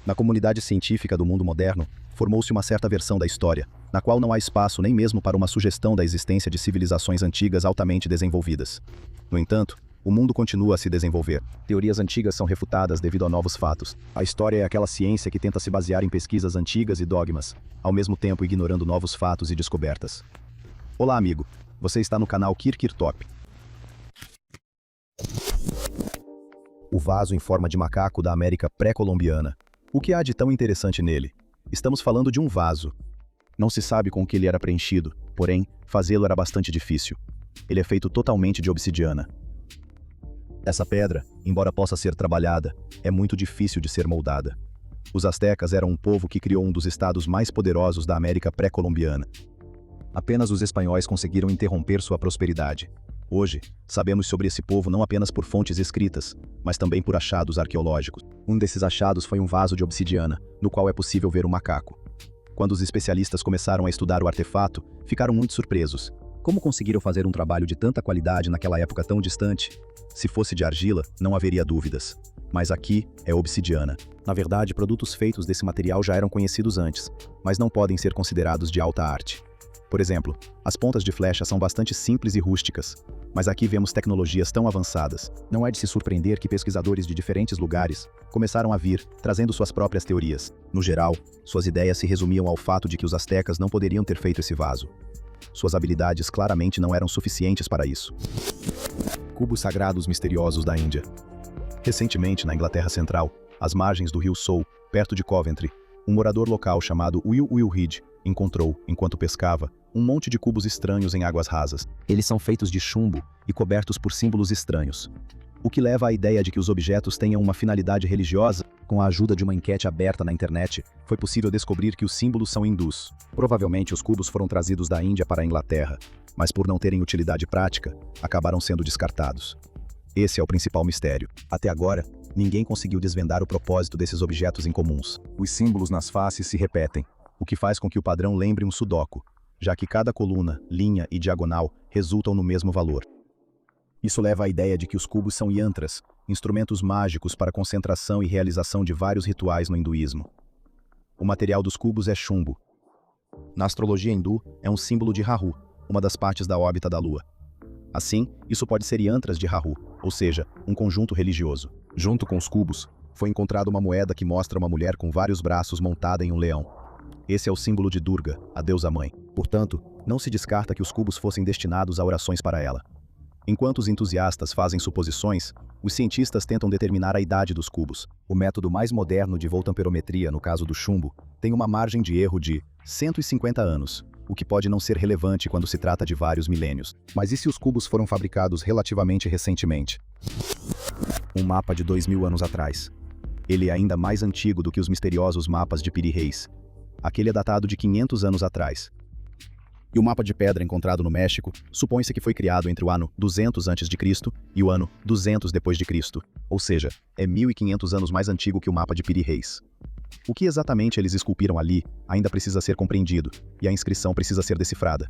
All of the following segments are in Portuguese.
Na comunidade científica do mundo moderno, formou-se uma certa versão da história, na qual não há espaço nem mesmo para uma sugestão da existência de civilizações antigas altamente desenvolvidas. No entanto, o mundo continua a se desenvolver. Teorias antigas são refutadas devido a novos fatos. A história é aquela ciência que tenta se basear em pesquisas antigas e dogmas, ao mesmo tempo ignorando novos fatos e descobertas. Olá, amigo. Você está no canal Kirkir Top. O vaso em forma de macaco da América pré-colombiana. O que há de tão interessante nele? Estamos falando de um vaso. Não se sabe com o que ele era preenchido, porém, fazê-lo era bastante difícil. Ele é feito totalmente de obsidiana. Essa pedra, embora possa ser trabalhada, é muito difícil de ser moldada. Os astecas eram um povo que criou um dos estados mais poderosos da América pré-colombiana. Apenas os espanhóis conseguiram interromper sua prosperidade. Hoje, sabemos sobre esse povo não apenas por fontes escritas, mas também por achados arqueológicos. Um desses achados foi um vaso de obsidiana, no qual é possível ver um macaco. Quando os especialistas começaram a estudar o artefato, ficaram muito surpresos. Como conseguiram fazer um trabalho de tanta qualidade naquela época tão distante? Se fosse de argila, não haveria dúvidas. Mas aqui é obsidiana. Na verdade, produtos feitos desse material já eram conhecidos antes, mas não podem ser considerados de alta arte. Por exemplo, as pontas de flecha são bastante simples e rústicas, mas aqui vemos tecnologias tão avançadas. Não é de se surpreender que pesquisadores de diferentes lugares começaram a vir, trazendo suas próprias teorias. No geral, suas ideias se resumiam ao fato de que os astecas não poderiam ter feito esse vaso. Suas habilidades claramente não eram suficientes para isso. Cubos sagrados misteriosos da Índia. Recentemente, na Inglaterra Central, às margens do rio Soul, perto de Coventry, um morador local chamado Will Reed encontrou, enquanto pescava, um monte de cubos estranhos em águas rasas. Eles são feitos de chumbo e cobertos por símbolos estranhos, o que leva à ideia de que os objetos tenham uma finalidade religiosa. Com a ajuda de uma enquete aberta na internet, foi possível descobrir que os símbolos são hindus. Provavelmente os cubos foram trazidos da Índia para a Inglaterra, mas por não terem utilidade prática, acabaram sendo descartados. Esse é o principal mistério. Até agora, ninguém conseguiu desvendar o propósito desses objetos incomuns. Os símbolos nas faces se repetem, o que faz com que o padrão lembre um sudoku, já que cada coluna, linha e diagonal resultam no mesmo valor. Isso leva à ideia de que os cubos são yantras, instrumentos mágicos para concentração e realização de vários rituais no hinduísmo. O material dos cubos é chumbo. Na astrologia hindu, é um símbolo de Rahu, uma das partes da órbita da Lua. Assim, isso pode ser yantras de Rahu, ou seja, um conjunto religioso. Junto com os cubos, foi encontrada uma moeda que mostra uma mulher com vários braços montada em um leão. Esse é o símbolo de Durga, a deusa-mãe. Portanto, não se descarta que os cubos fossem destinados a orações para ela. Enquanto os entusiastas fazem suposições, os cientistas tentam determinar a idade dos cubos. O método mais moderno de voltamperometria, no caso do chumbo, tem uma margem de erro de 150 anos, o que pode não ser relevante quando se trata de vários milênios. Mas e se os cubos foram fabricados relativamente recentemente? Um mapa de 2000 anos atrás. Ele é ainda mais antigo do que os misteriosos mapas de Piri Reis. Aquele é datado de 500 anos atrás. E o mapa de pedra encontrado no México supõe-se que foi criado entre o ano 200 a.C. e o ano 200 d.C., ou seja, é 1500 anos mais antigo que o mapa de Piri Reis. O que exatamente eles esculpiram ali ainda precisa ser compreendido, e a inscrição precisa ser decifrada.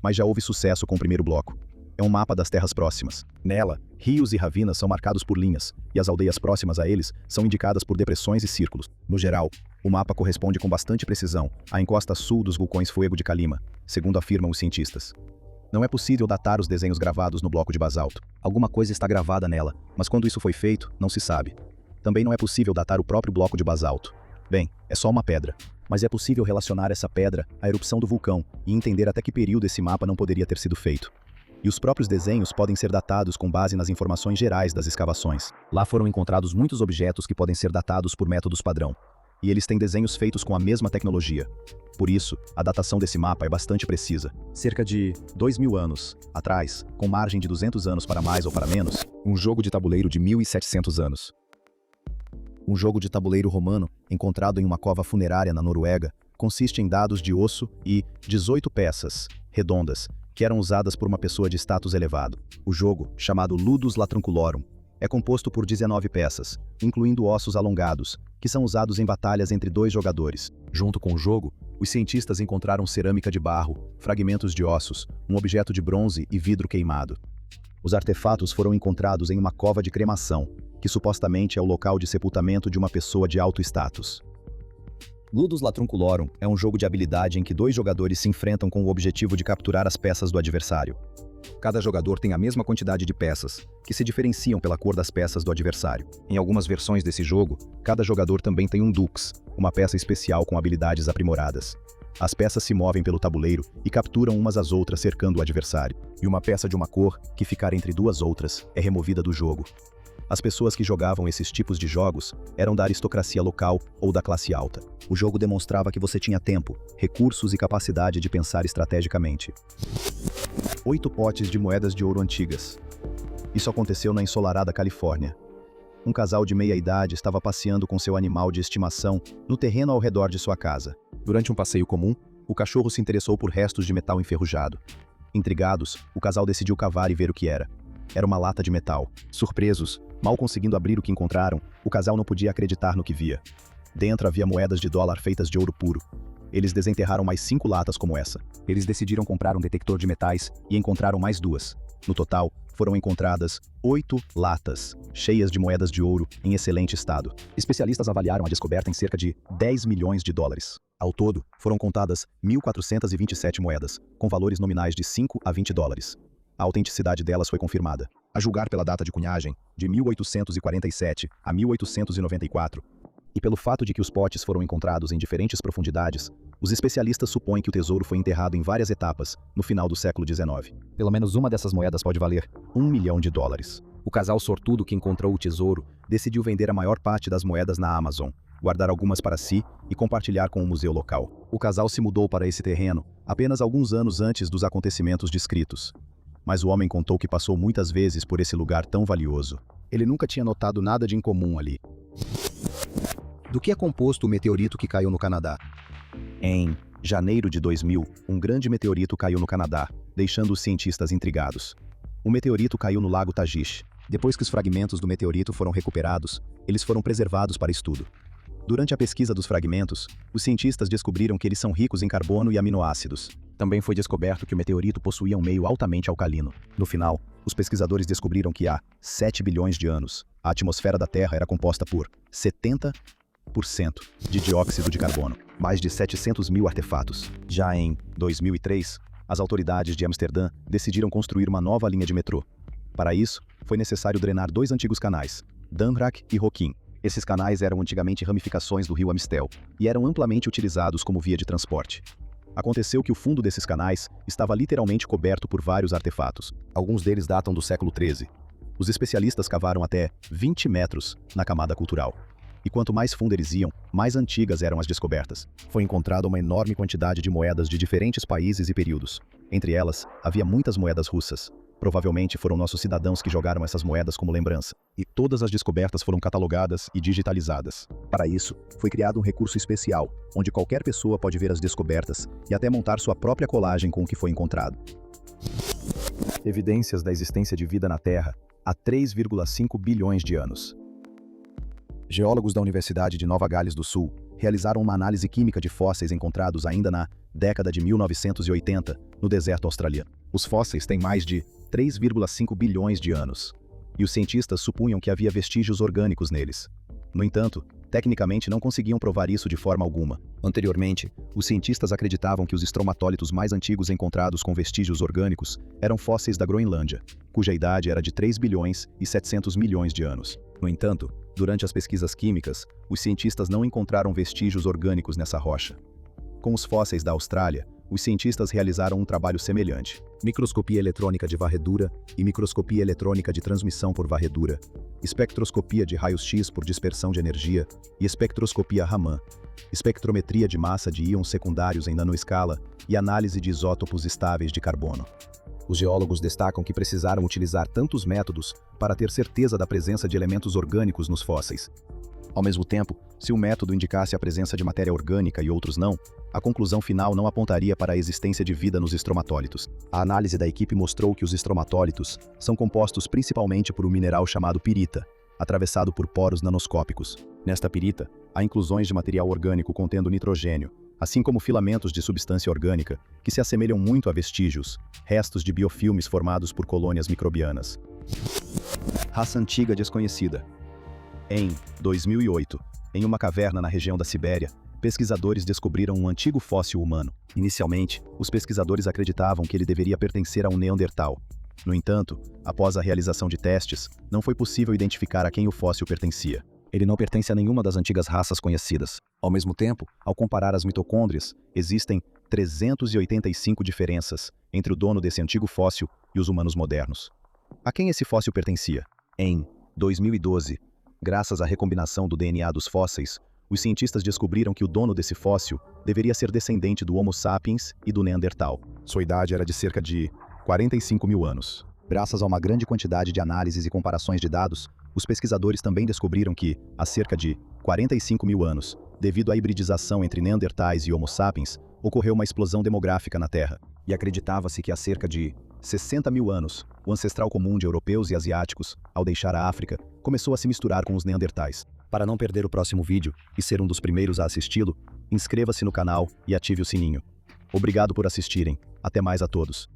Mas já houve sucesso com o primeiro bloco. É um mapa das terras próximas. Nela, rios e ravinas são marcados por linhas, e as aldeias próximas a eles são indicadas por depressões e círculos. No geral, o mapa corresponde com bastante precisão à encosta sul dos vulcões Fuego de Calima, segundo afirmam os cientistas. Não é possível datar os desenhos gravados no bloco de basalto. Alguma coisa está gravada nela, mas quando isso foi feito, não se sabe. Também não é possível datar o próprio bloco de basalto. Bem, é só uma pedra. Mas é possível relacionar essa pedra à erupção do vulcão e entender até que período esse mapa não poderia ter sido feito. E os próprios desenhos podem ser datados com base nas informações gerais das escavações. Lá foram encontrados muitos objetos que podem ser datados por métodos padrão. E eles têm desenhos feitos com a mesma tecnologia. Por isso, a datação desse mapa é bastante precisa. Cerca de 2000 anos atrás, com margem de 200 anos para mais ou para menos, um jogo de tabuleiro de 1700 anos. Um jogo de tabuleiro romano, encontrado em uma cova funerária na Noruega, consiste em dados de osso e 18 peças, redondas, que eram usadas por uma pessoa de status elevado. O jogo, chamado Ludus Latrunculorum, é composto por 19 peças, incluindo ossos alongados, que são usados em batalhas entre dois jogadores. Junto com o jogo, os cientistas encontraram cerâmica de barro, fragmentos de ossos, um objeto de bronze e vidro queimado. Os artefatos foram encontrados em uma cova de cremação, que supostamente é o local de sepultamento de uma pessoa de alto status. Ludus Latrunculorum é um jogo de habilidade em que dois jogadores se enfrentam com o objetivo de capturar as peças do adversário. Cada jogador tem a mesma quantidade de peças, que se diferenciam pela cor das peças do adversário. Em algumas versões desse jogo, cada jogador também tem um Dux, uma peça especial com habilidades aprimoradas. As peças se movem pelo tabuleiro e capturam umas às outras cercando o adversário. E uma peça de uma cor, que ficar entre duas outras, é removida do jogo. As pessoas que jogavam esses tipos de jogos eram da aristocracia local ou da classe alta. O jogo demonstrava que você tinha tempo, recursos e capacidade de pensar estrategicamente. 8 potes de moedas de ouro antigas. Isso aconteceu na ensolarada Califórnia. Um casal de meia-idade estava passeando com seu animal de estimação no terreno ao redor de sua casa. Durante um passeio comum, o cachorro se interessou por restos de metal enferrujado. Intrigados, o casal decidiu cavar e ver o que era. Era uma lata de metal. Surpresos, mal conseguindo abrir o que encontraram, o casal não podia acreditar no que via. Dentro havia moedas de dólar feitas de ouro puro. Eles desenterraram mais 5 latas como essa. Eles decidiram comprar um detector de metais e encontraram mais 2. No total, foram encontradas 8 latas, cheias de moedas de ouro em excelente estado. Especialistas avaliaram a descoberta em cerca de 10 milhões de dólares. Ao todo, foram contadas 1.427 moedas, com valores nominais de 5 a 20 dólares. A autenticidade delas foi confirmada. A julgar pela data de cunhagem, de 1847 a 1894, e pelo fato de que os potes foram encontrados em diferentes profundidades, os especialistas supõem que o tesouro foi enterrado em várias etapas, no final do século XIX. Pelo menos uma dessas moedas pode valer 1 milhão de dólares. O casal sortudo que encontrou o tesouro decidiu vender a maior parte das moedas na Amazon, guardar algumas para si e compartilhar com o museu local. O casal se mudou para esse terreno apenas alguns anos antes dos acontecimentos descritos. Mas o homem contou que passou muitas vezes por esse lugar tão valioso. Ele nunca tinha notado nada de incomum ali. Do que é composto o meteorito que caiu no Canadá? Em janeiro de 2000, um grande meteorito caiu no Canadá, deixando os cientistas intrigados. O meteorito caiu no Lago Tagish. Depois que os fragmentos do meteorito foram recuperados, eles foram preservados para estudo. Durante a pesquisa dos fragmentos, os cientistas descobriram que eles são ricos em carbono e aminoácidos. Também foi descoberto que o meteorito possuía um meio altamente alcalino. No final, os pesquisadores descobriram que há 7 bilhões de anos, a atmosfera da Terra era composta por 70% de dióxido de carbono, mais de 700 mil artefatos. Já em 2003, as autoridades de Amsterdã decidiram construir uma nova linha de metrô. Para isso, foi necessário drenar 2 antigos canais, Danrak e Rokin. Esses canais eram antigamente ramificações do rio Amistel e eram amplamente utilizados como via de transporte. Aconteceu que o fundo desses canais estava literalmente coberto por vários artefatos. Alguns deles datam do século XIII. Os especialistas cavaram até 20 metros na camada cultural. E quanto mais fundo eles iam, mais antigas eram as descobertas. Foi encontrada uma enorme quantidade de moedas de diferentes países e períodos. Entre elas, havia muitas moedas russas. Provavelmente foram nossos cidadãos que jogaram essas moedas como lembrança. E todas as descobertas foram catalogadas e digitalizadas. Para isso, foi criado um recurso especial, onde qualquer pessoa pode ver as descobertas e até montar sua própria colagem com o que foi encontrado. Evidências da existência de vida na Terra há 3,5 bilhões de anos. Geólogos da Universidade de Nova Gales do Sul realizaram uma análise química de fósseis encontrados ainda na década de 1980, no deserto australiano. Os fósseis têm mais de 3,5 bilhões de anos, e os cientistas supunham que havia vestígios orgânicos neles. No entanto, tecnicamente não conseguiam provar isso de forma alguma. Anteriormente, os cientistas acreditavam que os estromatólitos mais antigos encontrados com vestígios orgânicos eram fósseis da Groenlândia, cuja idade era de 3 bilhões e 700 milhões de anos. No entanto, durante as pesquisas químicas, os cientistas não encontraram vestígios orgânicos nessa rocha. Com os fósseis da Austrália, os cientistas realizaram um trabalho semelhante. Microscopia eletrônica de varredura e microscopia eletrônica de transmissão por varredura, espectroscopia de raios-x por dispersão de energia e espectroscopia Raman, espectrometria de massa de íons secundários em nanoescala e análise de isótopos estáveis de carbono. Os geólogos destacam que precisaram utilizar tantos métodos para ter certeza da presença de elementos orgânicos nos fósseis. Ao mesmo tempo, se um método indicasse a presença de matéria orgânica e outros não, a conclusão final não apontaria para a existência de vida nos estromatólitos. A análise da equipe mostrou que os estromatólitos são compostos principalmente por um mineral chamado pirita, atravessado por poros nanoscópicos. Nesta pirita, há inclusões de material orgânico contendo nitrogênio, assim como filamentos de substância orgânica, que se assemelham muito a vestígios, restos de biofilmes formados por colônias microbianas. Raça antiga desconhecida. Em 2008, em uma caverna na região da Sibéria, pesquisadores descobriram um antigo fóssil humano. Inicialmente, os pesquisadores acreditavam que ele deveria pertencer a um Neandertal. No entanto, após a realização de testes, não foi possível identificar a quem o fóssil pertencia. Ele não pertence a nenhuma das antigas raças conhecidas. Ao mesmo tempo, ao comparar as mitocôndrias, existem 385 diferenças entre o dono desse antigo fóssil e os humanos modernos. A quem esse fóssil pertencia? Em 2012, graças à recombinação do DNA dos fósseis, os cientistas descobriram que o dono desse fóssil deveria ser descendente do Homo sapiens e do Neandertal. Sua idade era de cerca de 45 mil anos. Graças a uma grande quantidade de análises e comparações de dados, os pesquisadores também descobriram que, há cerca de 45 mil anos, devido à hibridização entre Neandertais e Homo sapiens, ocorreu uma explosão demográfica na Terra. E acreditava-se que há cerca de 60 mil anos, o ancestral comum de europeus e asiáticos, ao deixar a África, começou a se misturar com os Neandertais. Para não perder o próximo vídeo e ser um dos primeiros a assisti-lo, inscreva-se no canal e ative o sininho. Obrigado por assistirem. Até mais a todos.